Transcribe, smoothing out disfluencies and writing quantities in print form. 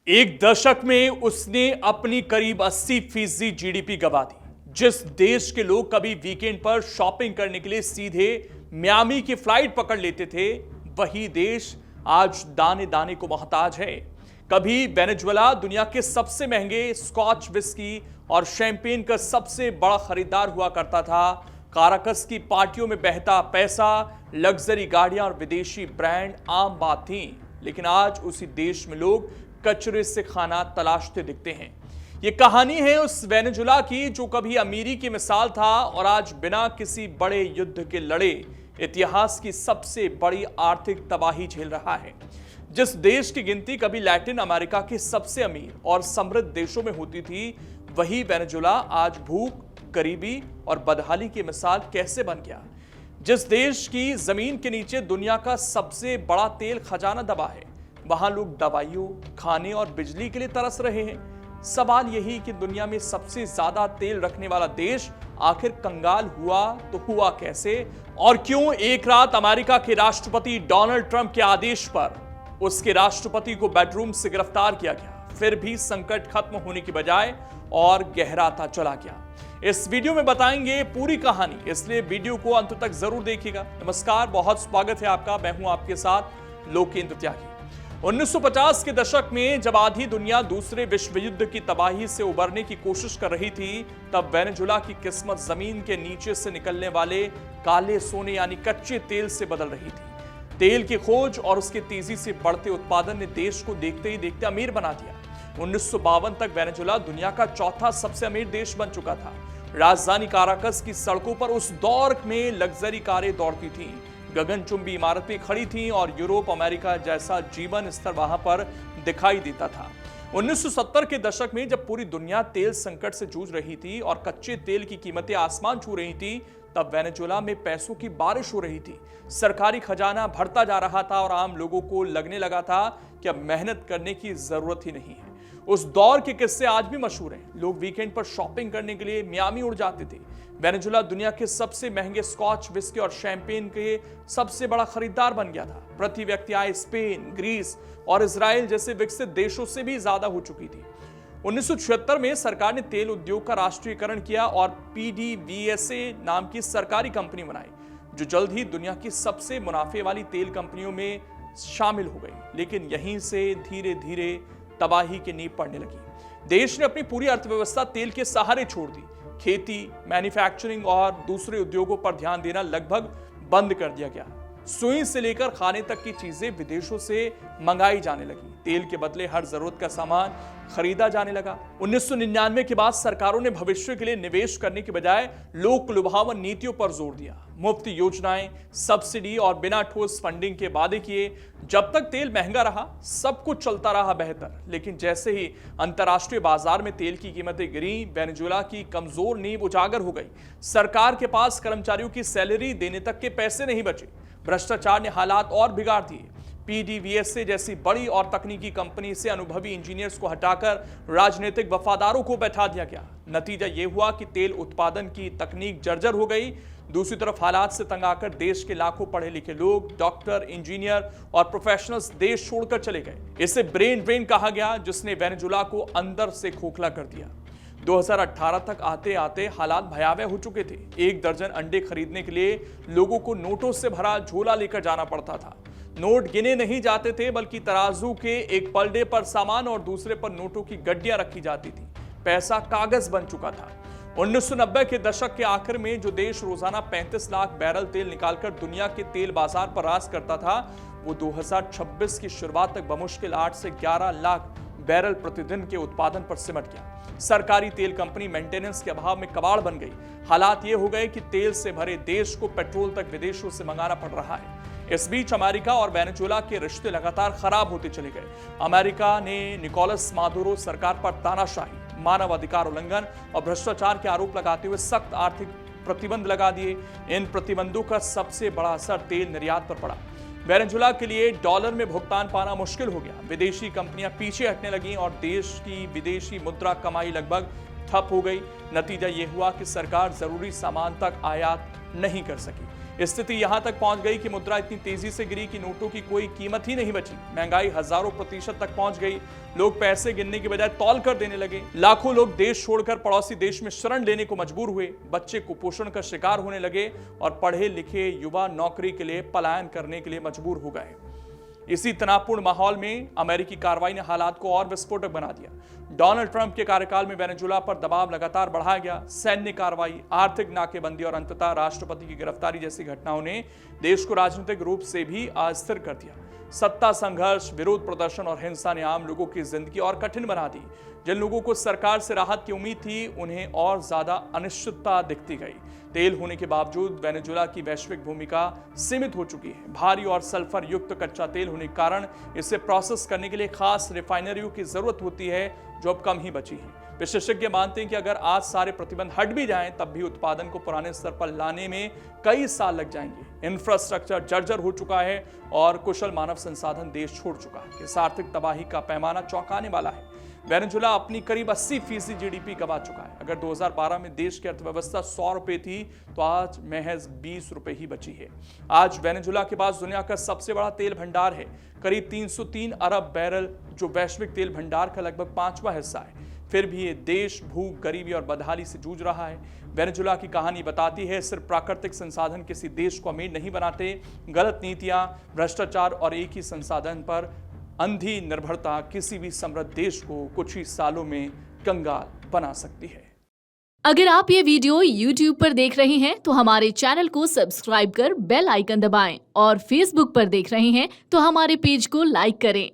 एक दशक में उसने अपनी करीब 80% जीडीपी गंवा दी। जिस देश के लोग कभी वीकेंड पर शॉपिंग करने के लिए सीधे मियामी की फ्लाइट पकड़ लेते थे, वही देश आज दाने दाने को मोहताज है। कभी वेनेजुएला दुनिया के सबसे महंगे स्कॉच विस्की और शैंपेन का सबसे बड़ा खरीदार हुआ करता था। काराकस की पार्टियों में बहता पैसा, लग्जरी गाड़ियां और विदेशी ब्रांड आम बात थी, लेकिन आज उसी देश में लोग कचरे से खाना तलाशते दिखते हैं। ये कहानी है उस वेनेजुएला की जो कभी अमीरी की मिसाल था और आज बिना किसी बड़े युद्ध के लड़े इतिहास की सबसे बड़ी आर्थिक तबाही झेल रहा है। जिस देश की गिनती कभी लैटिन अमेरिका के सबसे अमीर और समृद्ध देशों में होती थी, वही वेनेजुएला आज भूख, गरीबी और बदहाली की मिसाल कैसे बन गया। जिस देश की जमीन के नीचे दुनिया का सबसे बड़ा तेल खजाना दबा है, वहां लोग दवाइयों, खाने और बिजली के लिए तरस रहे हैं। सवाल यही कि दुनिया में सबसे ज्यादा तेल रखने वाला देश आखिर कंगाल हुआ तो हुआ कैसे, और क्यों एक रात अमेरिका के राष्ट्रपति डोनाल्ड ट्रंप के आदेश पर उसके राष्ट्रपति को बेडरूम से गिरफ्तार किया गया, फिर भी संकट खत्म होने की बजाय और गहराता चला गया। इस वीडियो में बताएंगे पूरी कहानी, इसलिए वीडियो को अंत तक जरूर देखिएगा। नमस्कार, बहुत स्वागत है आपका। मैं हूं आपके साथ लोकेंद्र त्यागी। 1950 के दशक में जब आधी दुनिया दूसरे विश्व युद्ध की तबाही से उबरने की कोशिश कर रही थी, तब वेनेजुएला की किस्मत जमीन के नीचे से निकलने वाले काले सोने यानी कच्चे तेल से बदल रही थी। तेल की खोज और उसके तेजी से बढ़ते उत्पादन ने देश को देखते ही देखते अमीर बना दिया। 1952 तक वेनेजुएला दुनिया का चौथा सबसे अमीर देश बन चुका था। राजधानी काराकस की सड़कों पर उस दौर में लग्जरी कारें दौड़ती थीं, गगनचुंबी इमारतें खड़ी थीं और यूरोप, अमेरिका जैसा जीवन स्तर वहां पर दिखाई देता था। 1970 के दशक में जब पूरी दुनिया तेल संकट से जूझ रही थी और कच्चे तेल की कीमतें आसमान छू रही थी, तब वेनेजुएला में पैसों की बारिश हो रही थी। सरकारी खजाना भरता जा रहा था और आम लोगों को लगने लगा था कि अब मेहनत करने की जरूरत ही नहीं है। उस दौर के किस्से आज भी मशहूर हैं। लोग वीकेंड पर शॉपिंग करने के लिए मियामी उड़ जाते थे। वेनेजुएला दुनिया के सबसे महंगे स्कॉच विस्की और शैंपेन के सबसे बड़ा खरीदार बन गया था। प्रति व्यक्ति आय स्पेन, ग्रीस और इजराइल जैसे विकसित देशों से भी ज्यादा हो चुकी थी। 1976 में सरकार ने तेल उद्योग का राष्ट्रीयकरण किया और PDVSA नाम की सरकारी कंपनी बनाई, जो जल्द ही दुनिया की सबसे मुनाफे वाली तेल कंपनियों में शामिल हो गई। लेकिन यहीं से धीरे धीरे तबाही की नींव पड़ने लगी। देश ने अपनी पूरी अर्थव्यवस्था तेल के सहारे छोड़ दी। खेती, मैन्युफैक्चरिंग और दूसरे उद्योगों पर ध्यान देना लगभग बंद कर दिया गया। सुई से लेकर खाने तक की चीजें विदेशों से मंगाई जाने लगी। तेल के बदले हर जरूरत का सामान खरीदा जाने लगा। 1999 के बाद सरकारों ने भविष्य के लिए निवेश करने के बजाय लोक लुभावन नीतियों पर जोर दिया। मुफ्त योजनाएं, सब्सिडी और बिना ठोस फंडिंग के वादे किए। जब तक तेल महंगा रहा, सब कुछ चलता रहा बेहतर। लेकिन जैसे ही अंतर्राष्ट्रीय बाजार में तेल की कीमतें गिरी, वेनेजुएला की कमजोर नींव उजागर हो गई। सरकार के पास कर्मचारियों की सैलरी देने तक के पैसे नहीं बचे। भ्रष्टाचार ने हालात और बिगाड़ दिए। PDVSA जैसी बड़ी और तकनीकी कंपनी से अनुभवी इंजीनियर्स को हटाकर राजनीतिक वफादारों को बैठा दिया गया। नतीजा यह हुआ कि तेल उत्पादन की तकनीक जर्जर हो गई। दूसरी तरफ हालात से तंग आकर देश के लाखों पढ़े लिखे लोग, डॉक्टर, इंजीनियर और प्रोफेशनल्स देश छोड़कर चले गए। इसे ब्रेन ड्रेन कहा गया, जिसने वेनेजुएला को अंदर से खोखला कर दिया। 2018 तक आते आते हालात भयावह हो चुके थे। 1 दर्जन अंडे खरीदने के लिए लोगों को नोटों से भरा झोला लेकर जाना पड़ता था। नोट गिने नहीं जाते थे, बल्कि तराजू के एक पलड़े पर सामान और दूसरे पर नोटों की गड्डियां रखी जाती थी। पैसा कागज बन चुका था। 1990 के दशक के आखिर में जो देश रोजाना 35 लाख बैरल तेल निकालकर दुनिया के तेल बाजार पर राज करता था, वो 2026 की शुरुआत तक बमुश्किल 8 से 11 लाख बैरल प्रतिदिन के उत्पादन पर सिमट गया। सरकारी तेल कंपनी मेंटेनेंस के अभाव में कबाड़ बन गई। हालात ये हो गए कि तेल से भरे देश को पेट्रोल तक विदेशों से मंगाना पड़ रहा है। इस बीच अमेरिका और वेनेजुएला के रिश्ते लगातार खराब होते चले गए। अमेरिका ने निकोलस मादुरो सरकार पर तानाशाही, मानव अधिकार उल्लंघन और भ्रष्टाचार के आरोप लगाते हुए सख्त आर्थिक प्रतिबंध लगा दिए। इन प्रतिबंधों का सबसे बड़ा असर तेल निर्यात पर पड़ा। वेनेजुएला के लिए डॉलर में भुगतान पाना मुश्किल हो गया। विदेशी कंपनियां पीछे हटने लगीं और देश की विदेशी मुद्रा कमाई लगभग ठप हो गई। नतीजा यह हुआ कि सरकार जरूरी सामान तक आयात नहीं कर सकी। स्थिति यहां तक पहुंच गई कि मुद्रा इतनी तेजी से गिरी कि नोटों की कोई कीमत ही नहीं बची। महंगाई हजारों प्रतिशत तक पहुंच गई। लोग पैसे गिनने की बजाय तौल कर देने लगे। लाखों लोग देश छोड़कर पड़ोसी देश में शरण लेने को मजबूर हुए। बच्चे कुपोषण का शिकार होने लगे और पढ़े लिखे युवा नौकरी के लिए पलायन करने के लिए मजबूर हो गए। इसी तनावपूर्ण माहौल में अमेरिकी कार्रवाई ने हालात को और विस्फोटक बना दिया। डोनाल्ड ट्रंप के कार्यकाल में वेनेजुएला पर दबाव लगातार बढ़ाया गया। सैन्य कार्रवाई, आर्थिक नाकेबंदी और अंततः राष्ट्रपति की गिरफ्तारी जैसी घटनाओं ने देश को राजनीतिक रूप से भी अस्थिर कर दिया। सत्ता संघर्ष, विरोध प्रदर्शन और हिंसा ने आम लोगों की जिंदगी और कठिन बना दी। जिन लोगों को सरकार से राहत की उम्मीद थी, उन्हें और ज्यादा अनिश्चितता दिखती गई। तेल होने के बावजूद वेनेजुएला की वैश्विक भूमिका सीमित हो चुकी है। भारी और सल्फर युक्त कच्चा तेल होने के कारण इसे प्रोसेस करने के लिए खास रिफाइनरियों की जरूरत होती है, जो अब कम ही बची है। विशेषज्ञ मानते हैं कि अगर आज सारे प्रतिबंध हट भी जाएं, तब भी उत्पादन को पुराने स्तर पर लाने में कई साल लग जाएंगे। इंफ्रास्ट्रक्चर जर्जर हो चुका है और कुशल मानव संसाधन देश छोड़ चुका है। इस आर्थिक तबाही का पैमाना चौंकाने वाला है। वेनेजुएला अपनी करीब 80% जीडीपी गंवा चुका है। अगर 2012 में देश की अर्थव्यवस्था 100 रुपए थी, तो आज महज 20 रुपए ही बची है। आज वेनेजुएला के पास दुनिया का सबसे बड़ा तेल भंडार है, करीब 303 अरब बैरल, जो वैश्विक तेल भंडार का लगभग 5वां हिस्सा है। फिर भी ये देश भूख, गरीबी और बदहाली से जूझ रहा है। वेनेजुएला की कहानी बताती है, सिर्फ प्राकृतिक संसाधन किसी देश को अमीर नहीं बनाते। गलत नीतियां, भ्रष्टाचार और एक ही संसाधन पर अंधी निर्भरता किसी भी समृद्ध देश को कुछ ही सालों में कंगाल बना सकती है। अगर आप ये वीडियो YouTube पर देख रहे हैं तो हमारे चैनल को सब्सक्राइब कर बेल आइकन दबाएं और Facebook पर देख रहे हैं तो हमारे पेज को लाइक करें।